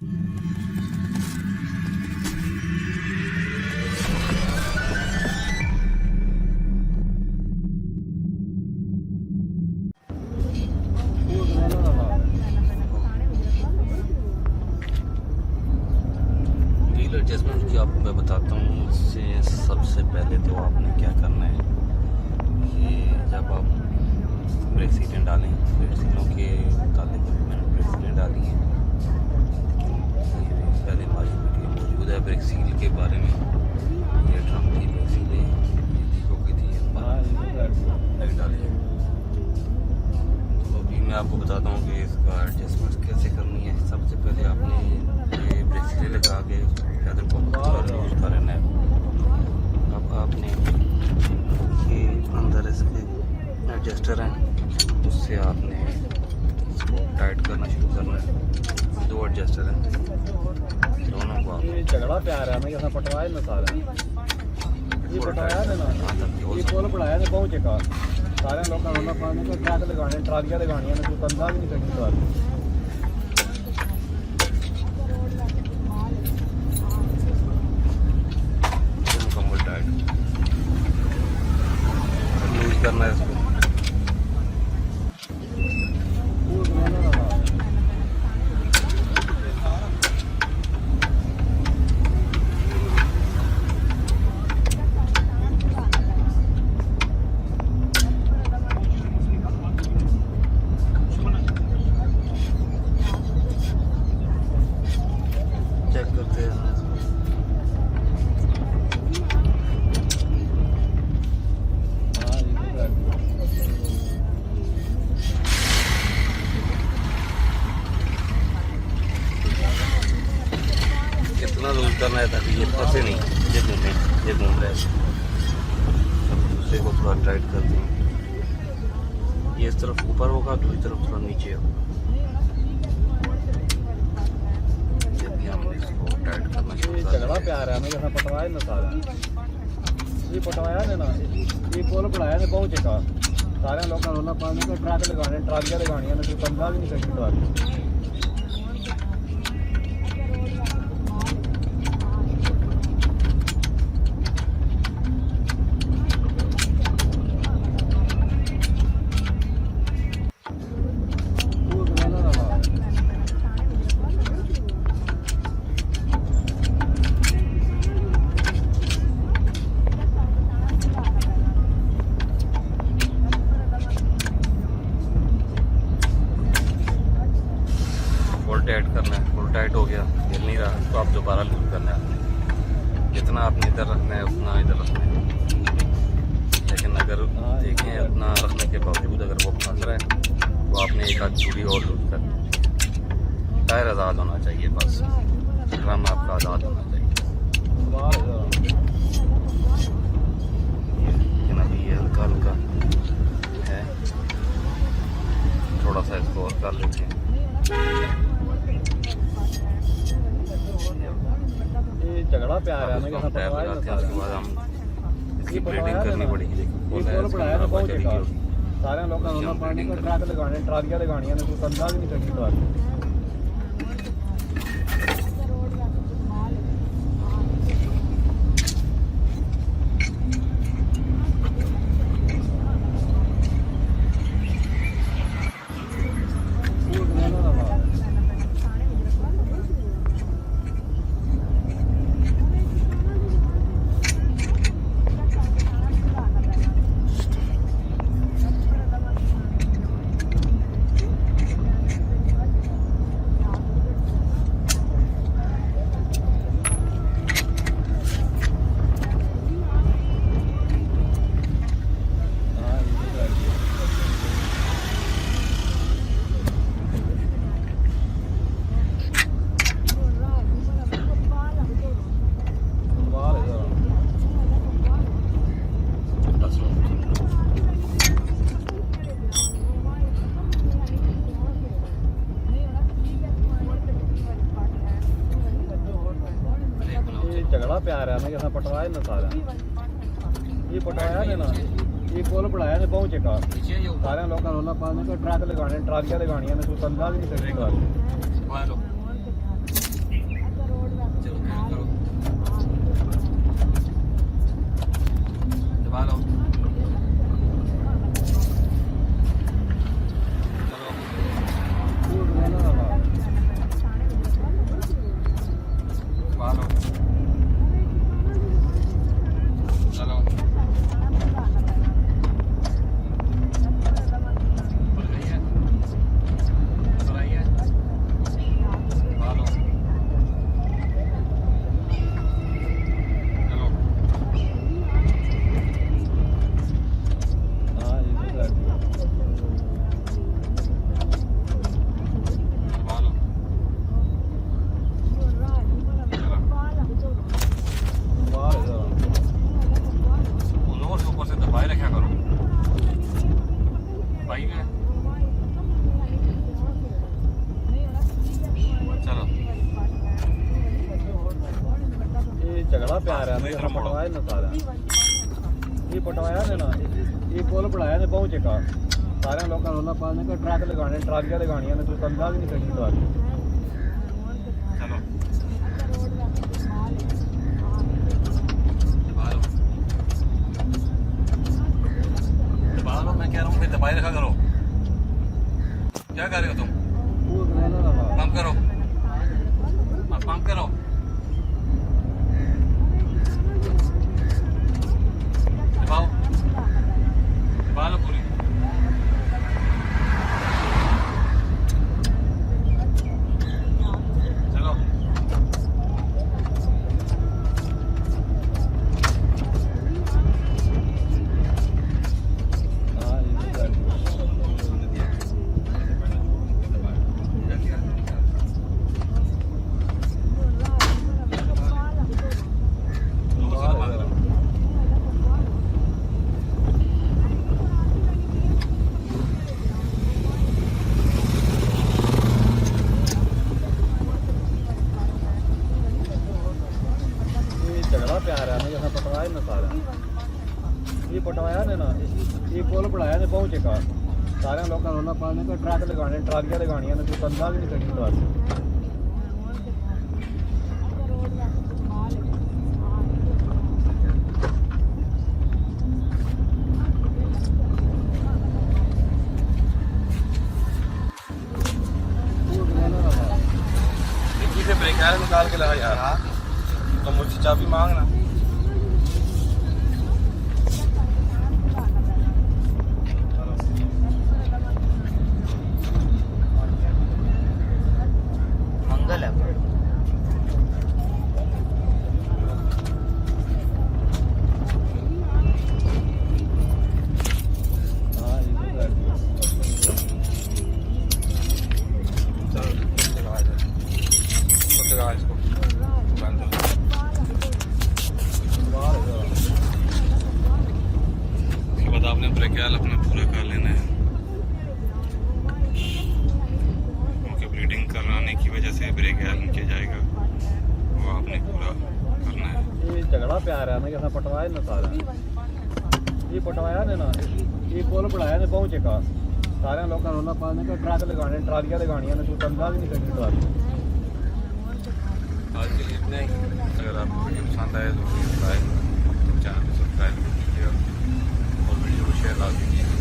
Adjustment की आपको मैं बताता हूँ। इससे सबसे पहले तो आपने क्या करना है कि जब आप ब्रेक सीलें डालें, ब्रेक सीलों के मुताबिक मैंने ब्रेक सीलें डाली हैं। पहले हमारी वीडियो मौजूद है ब्रेक सील के बारे में। ये ड्रम की ब्रेक सीलें दीको की थी डाली है। तो अभी मैं आपको बताता हूँ कि इसका एडजस्टमेंट कैसे करनी है। सबसे पहले आपने ये ब्रेक सीलें लगा के पैदल को यूज़ करना है। अब आपने ये अंदर इसके एडजस्टर हैं, उससे आपने इसको टाइट करना शुरू करना है। दो एडजस्टर हैं, दोनों को आप झगड़ा प्यार है मैं पटवाया ना सारा ये पटवाया ना ये कोल पढ़ाया ने पहुंचे का सारे लोग का पानी को ट्रक लगाने ट्रालियां लगानी है कोई बंदा भी नहीं सकता। करना है इसको। चेक करते हैं कितना लूज करना है ताकि ये फंसे नहीं। ये घूम रहा है। दूसरे को थोड़ा टाइट कर दें। ये इस तरफ ऊपर होगा, दूसरी तरफ थोड़ा नीचे होगा। जब भी हमने इसको टाइट करना शुरू कर झगड़ा प्यार है मैं पटवाया ना सारा ये पटवाया ने ना ये कोल पढ़ाया ने पहुंचे का सारे लोग का पानी को ट्रक लगाने ट्रालियां लगानी है कोई बंदा भी नहीं सकता। फुल टाइट करना है। फुल टाइट हो गया, हिल नहीं रहा, तो आप दोबारा लूज करना है आपने। जितना आपने इधर रखना है उतना इधर रखना है। लेकिन अगर देखें उतना रखने के बावजूद अगर वो फंस रहा है तो आपने एक आध चूड़ी और लूज करनी है। टायर आज़ाद होना चाहिए, बस ड्रम आपका आज़ाद होना चाहिए। लेकिन अभी ये हल्का हल्का है, थोड़ा सा इसको और कर लेते हैं। झगड़ा प्यार है मैं पटवाया उसके बाद हम इसकी ब्रीडिंग करनी पड़ेगी। पढ़ाया ने पहुंचे का सारे लोग का पानी को ट्रक लगाने ट्रालियां लगानी है कोई बंदा भी नहीं सकता। झगड़ा प्यार है मैं पटवाया ना सारा ये पटवाया ने ना ये कोल पढ़ाया ने पहुंचे का सारे लोग का पानी को ट्रक लगाने ट्रालियां लगानी है कोई बंदा भी नहीं सकता। झगड़ा प्यार है ना पटवाया ना सारा ये पटवाया ने ना ये पुल बढ़ाया ने पहुंचे का सारे लोग रोला पाने का ट्रक लगाने ट्रालियां लगानियां ने तू कंधा भी नहीं करी तो चलो दबा लो मैं कह रहा हूँ फिर दबाए रखा करो क्या कर रहे हो तुम पंप करो पंप करो दबाओ दबा लो पूरी चलो प्यार है ना जैसा पटवाया ना सारा ये पटवाया ने ना ये पुल बढ़ाया ने पहुंचे का सारे लोग रोला पाने का ट्रक लगाने ट्रालियां लगानियां ने तू कंधा भी नहीं करी तो से ब्रेक यार निकाल के लगा यार तो मुझसे चाबी मांगना मंगल है इसको उसके बाद आपने ब्रेक अपना पूरा कर लेना है क्योंकि ब्लीडिंग कराने की वजह से ब्रेक नीचे जाएगा वो आपने पूरा करना है ये झगड़ा प्यार है ना जैसा पटवाया ना सारा ये पटवाया ने ना ये पुल बढ़ाया ने पहुंचे का सारे लोग रोला पाने का ट्रक लगाने ट्रालियां लगानियां ने तू कंधा भी नहीं करी तो आज के लिए इतना ही अगर आपको वीडियो पसंद आए तो लाइक चैनल को सब्सक्राइब कीजिएगा और वीडियो को शेयर ला दीजिए